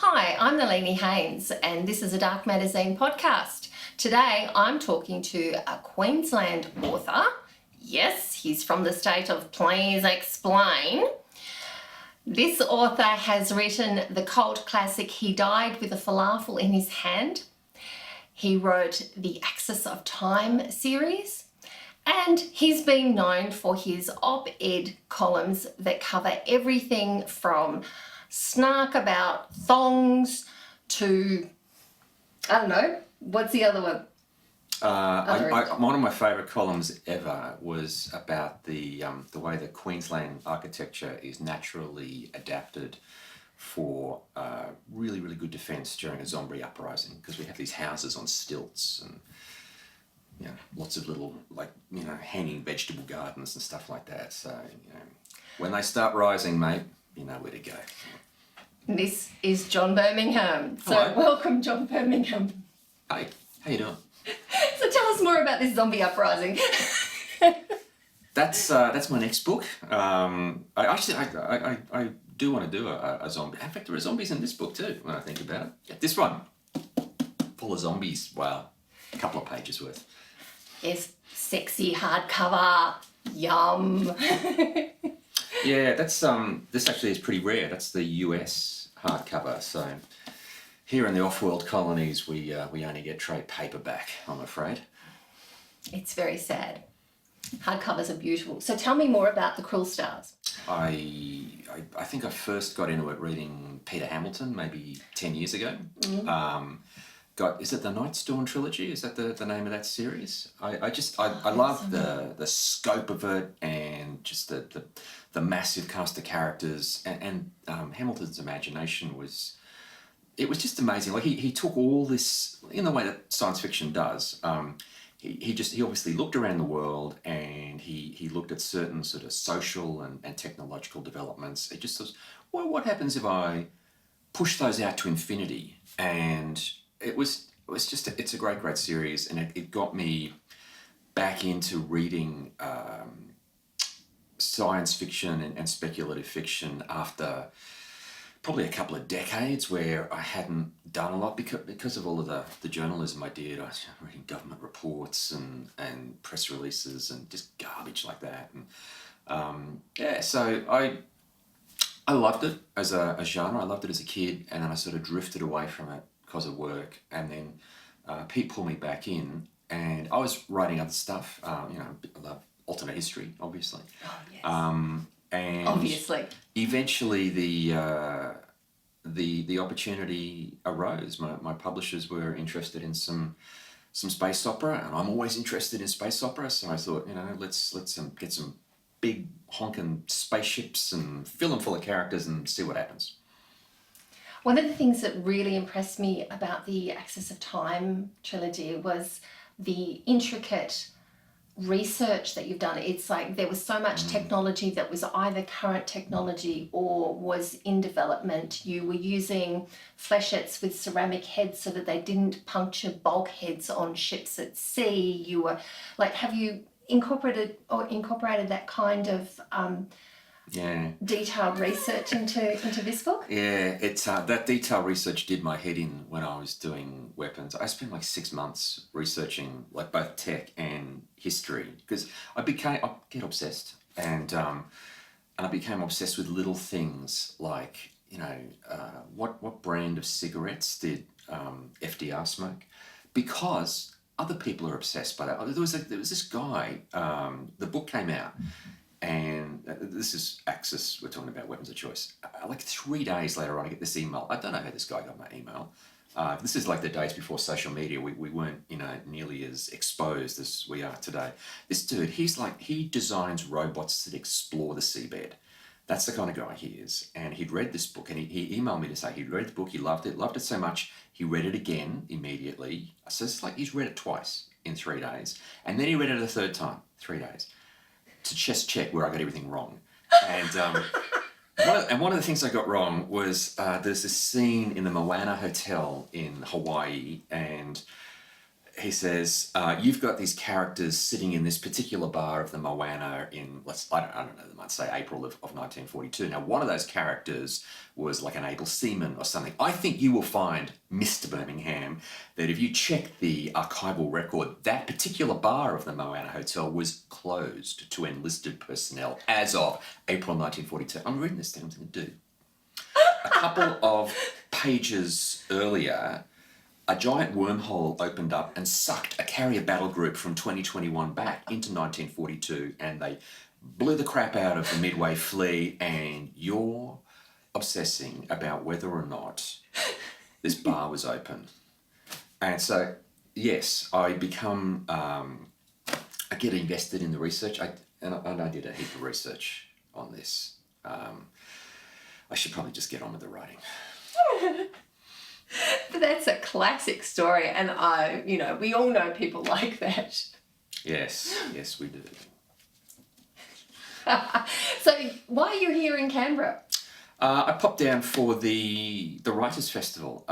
Hi, I'm Nalini Haynes and this is a Dark Magazine podcast. Today I'm talking to a Queensland author. Yes, he's from the state of Please Explain. This author has written the cult classic He Died with a Falafel in His Hand. He wrote the Axis of Time series. And he's been known for his op-ed columns that cover everything from snark about thongs to, I don't know, what's the other one? One of my favourite columns ever was about the way that Queensland architecture is naturally adapted for really, really good defence during a zombie uprising, because we have these houses on stilts and lots of little hanging vegetable gardens and stuff like that. So when they start rising, mate, you know where to go. This is John Birmingham. So Hello. Welcome, John Birmingham. Hey, how you doing? So tell us more about this zombie uprising. That's my next book. I do want to do a zombie. In fact, there are zombies in this book too, when I think about it. Yeah, this one, full of zombies. Wow, a couple of pages worth. Yes, sexy hardcover. Yum. Yeah, that's this actually is pretty rare. That's the US hardcover. So here in the off-world colonies, we only get trade paperback, I'm afraid. It's very sad. Hardcovers are beautiful. So tell me more about The Cruel Stars. I think I first got into it reading Peter Hamilton maybe 10 years ago. Is it the Night's Dawn trilogy? Is that the name of that series? I love the scope of it and just the massive cast of characters and Hamilton's imagination was just amazing. Like he took all this in the way that science fiction does. He obviously looked around the world and he looked at certain sort of social and technological developments. It just was, well, what happens if I push those out to infinity? And it's a great series, and it got me back into reading science fiction and speculative fiction after probably a couple of decades where I hadn't done a lot because of all of the journalism I did. I was reading government reports and press releases and just garbage like that. And so I loved it as a genre. I loved it as a kid, and then I sort of drifted away from it because of work, and then Pete pulled me back in, and I was writing other stuff. I love alternate history, obviously. Oh, yes. And obviously. Eventually, the opportunity arose. My publishers were interested in some space opera, and I'm always interested in space opera. So I thought, let's get some big honking spaceships and fill them full of characters and see what happens. One of the things that really impressed me about the Axis of Time trilogy was the intricate research that you've done. It's like there was so much technology that was either current technology or was in development. You were using flechets with ceramic heads so that they didn't puncture bulkheads on ships at sea. You were like, have you incorporated that kind of detailed research into this book? Yeah, it's that detailed research did my head in when I was doing weapons. I spent like 6 months researching like both tech and history, because I get obsessed, and I became obsessed with little things like what brand of cigarettes did FDR smoke, because other people are obsessed by that. There was this guy. The book came out. And this is Axis, we're talking about weapons of choice. Like 3 days later on, I get this email. I don't know how this guy got my email. This is like the days before social media. We weren't, nearly as exposed as we are today. This dude, he designs robots that explore the seabed. That's the kind of guy he is. And he'd read this book, and he emailed me to say he'd read the book, he loved it so much, he read it again immediately. So it's like he's read it twice in 3 days. And then he read it a third time, 3 days, to just check where I got everything wrong. And one of the things I got wrong was there's this scene in the Moana Hotel in Hawaii, and he says, you've got these characters sitting in this particular bar of the Moana in, I don't know, they might say April of 1942. Now, one of those characters was like an able seaman or something. I think you will find, Mr. Birmingham, that if you check the archival record, that particular bar of the Moana Hotel was closed to enlisted personnel as of April 1942. I'm reading this thing, I'm thinking, dude. A couple of pages earlier, a giant wormhole opened up and sucked a carrier battle group from 2021 back into 1942, and they blew the crap out of the Midway Fleet, and you're obsessing about whether or not this bar was open. And so, yes, I become, I get invested in the research, and I did a heap of research on this. I should probably just get on with the writing. That's a classic story, and we all know people like that. Yes, we do. So why are you here in Canberra? I popped down for the Writers' Festival.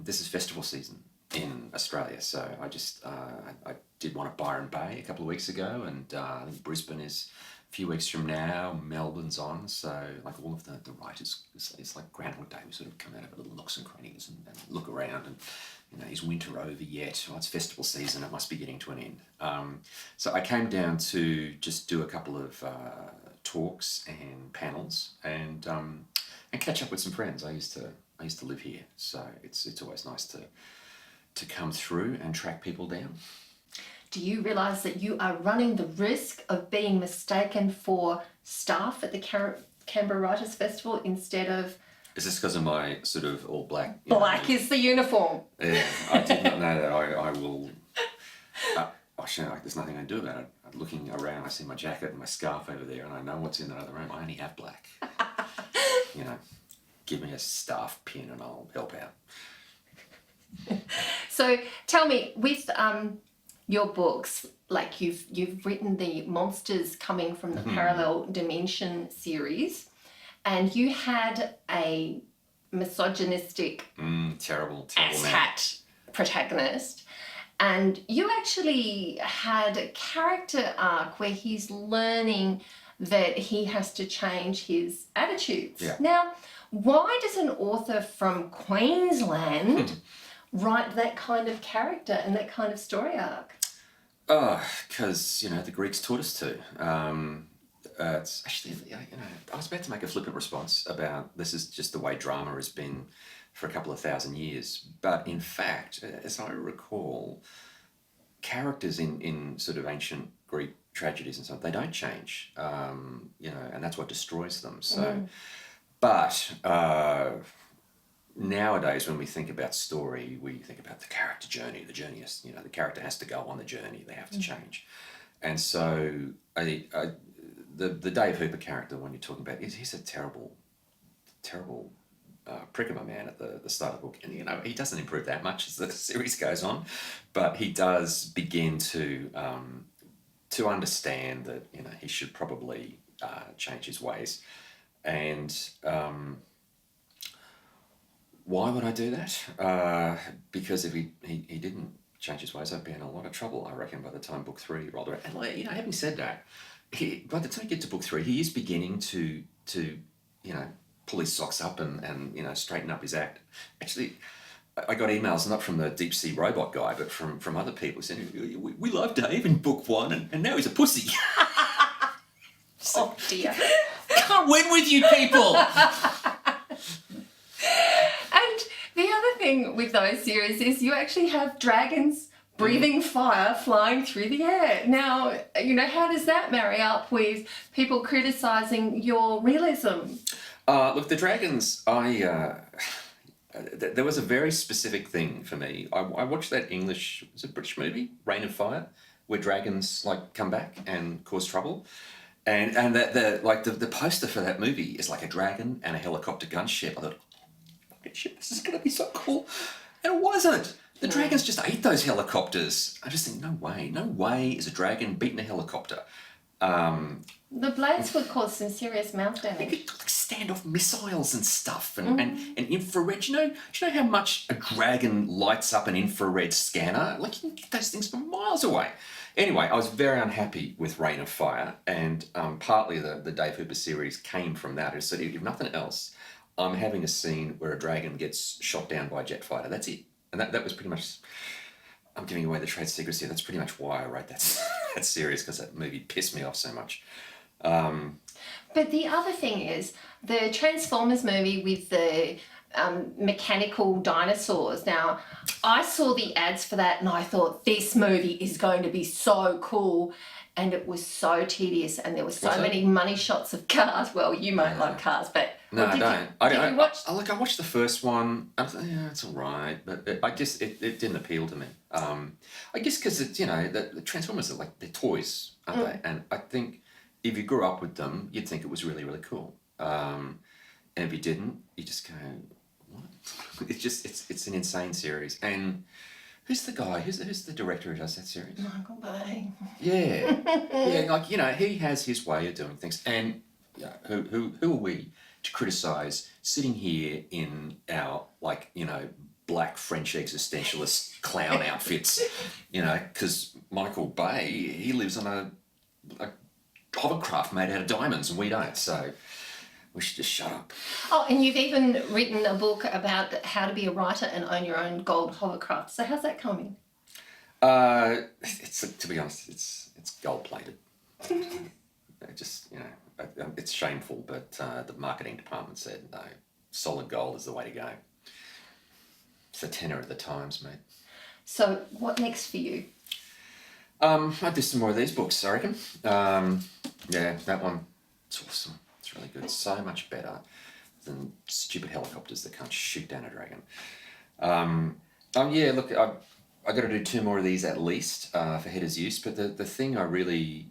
This is festival season in Australia, so I just I did one at Byron Bay a couple of weeks ago, and I think Brisbane is a few weeks from now. Melbourne's on, so like all of the writers, it's like Groundhog Day. We sort of come out of little nooks and crannies and look around, and is winter over yet? Well, it's festival season. It must be getting to an end. So I came down to just do a couple of talks and panels and catch up with some friends. I used to live here, so it's always nice to come through and track people down. Do you realise that you are running the risk of being mistaken for staff at the Canberra Writers' Festival instead of... Is this because of my sort of all black... Black is the uniform. Yeah, I did not know that. I will... there's nothing I can do about it. I'm looking around, I see my jacket and my scarf over there, and I know what's in that other room. I only have black. Give me a staff pin and I'll help out. So tell me, with your books, like you've written the Monsters Coming from the Parallel Dimension series, and you had a misogynistic, terrible asshat protagonist, and you actually had a character arc where he's learning that he has to change his attitudes. Yeah. Now, why does an author from Queensland write that kind of character and that kind of story arc? Because, the Greeks taught us to. It's actually, I was about to make a flippant response about this is just the way drama has been for a couple of thousand years. But in fact, as I recall, characters in sort of ancient Greek tragedies and stuff, they don't change, and that's what destroys them. So, but nowadays when we think about story, we think about the character journey. The journey is, the character has to go on the journey. They have to change. And so the Dave Hooper character, when you're talking about, he's a terrible prick of a man at the start of the book. And, he doesn't improve that much as the series goes on, but he does begin to understand that, he should probably change his ways. And why would I do that? Because if he didn't change his ways, I'd be in a lot of trouble, I reckon, by the time book 3 rolled around. And, having said that, by the time you get to book 3, he is beginning to pull his socks up and straighten up his act. Actually, I got emails not from the deep sea robot guy, but from other people saying, we love Dave in book 1 and now he's a pussy. Oh dear. Can't win with you people. And the other thing with those series is you actually have dragons breathing fire flying through the air. Now, how does that marry up with people criticising your realism? Look, the dragons, there was a very specific thing for me. I watched that English, was it British movie, Reign of Fire, where dragons come back and cause trouble. And the poster for that movie is like a dragon and a helicopter gunship. I thought, fucking shit, this is gonna be so cool. And it wasn't. The dragons just ate those helicopters. I just think, no way is a dragon beating a helicopter. The blades would cause some serious mouth They damage. could like stand off missiles and stuff, and infrared. Do you know how much a dragon lights up an infrared scanner? Like you can get those things from miles away. Anyway, I was very unhappy with Reign of Fire, and partly the Dave Hooper series came from that. It said, if nothing else, I'm having a scene where a dragon gets shot down by a jet fighter. That's it, and that was pretty much. I'm giving away the trade secrets here. That's pretty much why I wrote that that series, because that movie pissed me off so much. But the other thing is the Transformers movie with the mechanical dinosaurs. Now, I saw the ads for that and I thought this movie is going to be so cool. And it was so tedious, and there were so many money shots of cars. Well, you might love cars, but No, I don't. Did you watch? I watched the first one. I thought, yeah, it's all right, but it didn't appeal to me. I guess because it's the Transformers are like they're toys, aren't they? And I think if you grew up with them, you'd think it was really really cool. And if you didn't, you just go, what? It's an insane series. And who's the guy? Who's the director who does that series? Michael Bay. Yeah, yeah. Like he has his way of doing things, and who are we to criticise sitting here in our black French existentialist clown outfits? Because Michael Bay, he lives on a hovercraft made out of diamonds, and we don't. So we should just shut up. Oh, and you've even written a book about how to be a writer and own your own gold hovercraft. So how's that coming? It's to be honest, it's gold plated. It's shameful, but the marketing department said no, solid gold is the way to go. It's the tenor of the times, mate. So what next for you? I'll do some more of these books, I reckon. Yeah, that one, it's awesome. It's really good. So much better than stupid helicopters that can't shoot down a dragon. Yeah, look, I got to do 2 more of these at least for Header's Use. But the thing I really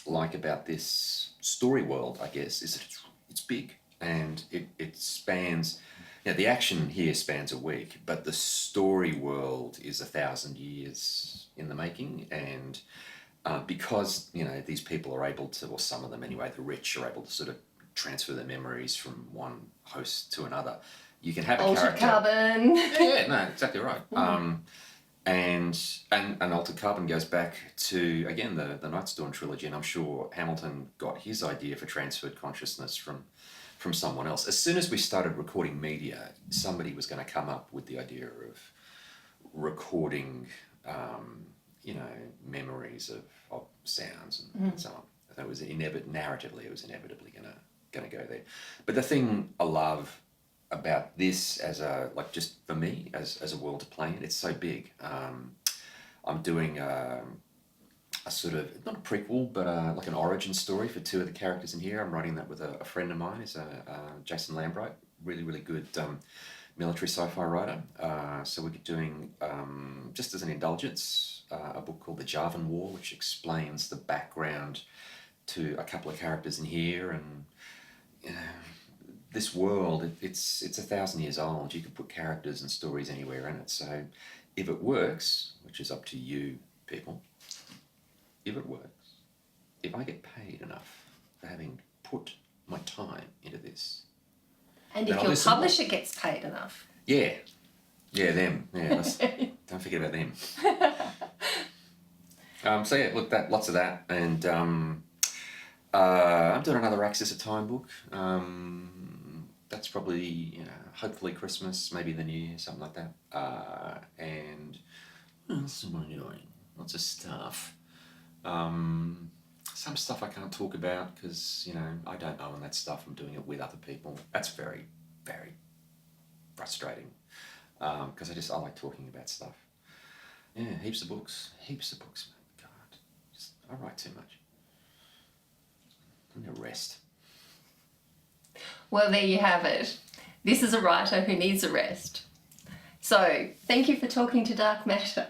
like about this story world, I guess, is that it's big and it spans. The action here spans a week, but the story world is 1,000 years in the making, and because these people are able to, or some of them anyway, the rich are able to sort of transfer their memories from one host to another. You can have a Altered character. Carbon. Yeah, no, exactly right. And Altered Carbon goes back to again the Nightstorm trilogy, and I'm sure Hamilton got his idea for transferred consciousness from someone else. As soon as we started recording media, somebody was going to come up with the idea of recording, memories of sounds and so on. That was narratively, it was inevitably going to go there. But the thing I love about this just for me as a world to play in, it's so big. I'm doing a sort of, not a prequel, but like an origin story for 2 of the characters in here. I'm writing that with a friend of mine, is Jason Lambright, really, really good military sci-fi writer. So we're doing, just as an indulgence, a book called The Javan War, which explains the background to a couple of characters in here. And this world, it's 1,000 years old. You can put characters and stories anywhere in it. So if it works, which is up to you people, if it works, if I get paid enough for having put my time into this. And if your publisher gets paid enough. Yeah, them. Yeah, don't forget about them. So yeah, look, lots of that, and I'm doing another Axis of Time book. That's probably hopefully Christmas, maybe the New Year, something like that. And what else am I doing? Lots of stuff. Some stuff I can't talk about because I don't own that stuff. I'm doing it with other people. That's very, very frustrating because I like talking about stuff. Yeah, heaps of books, mate. God, I write too much. I need a rest. Well, there you have it. This is a writer who needs a rest. So, thank you for talking to Dark Matter.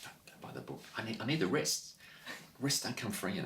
Don't go by the book. I need the rest. Rest don't come free,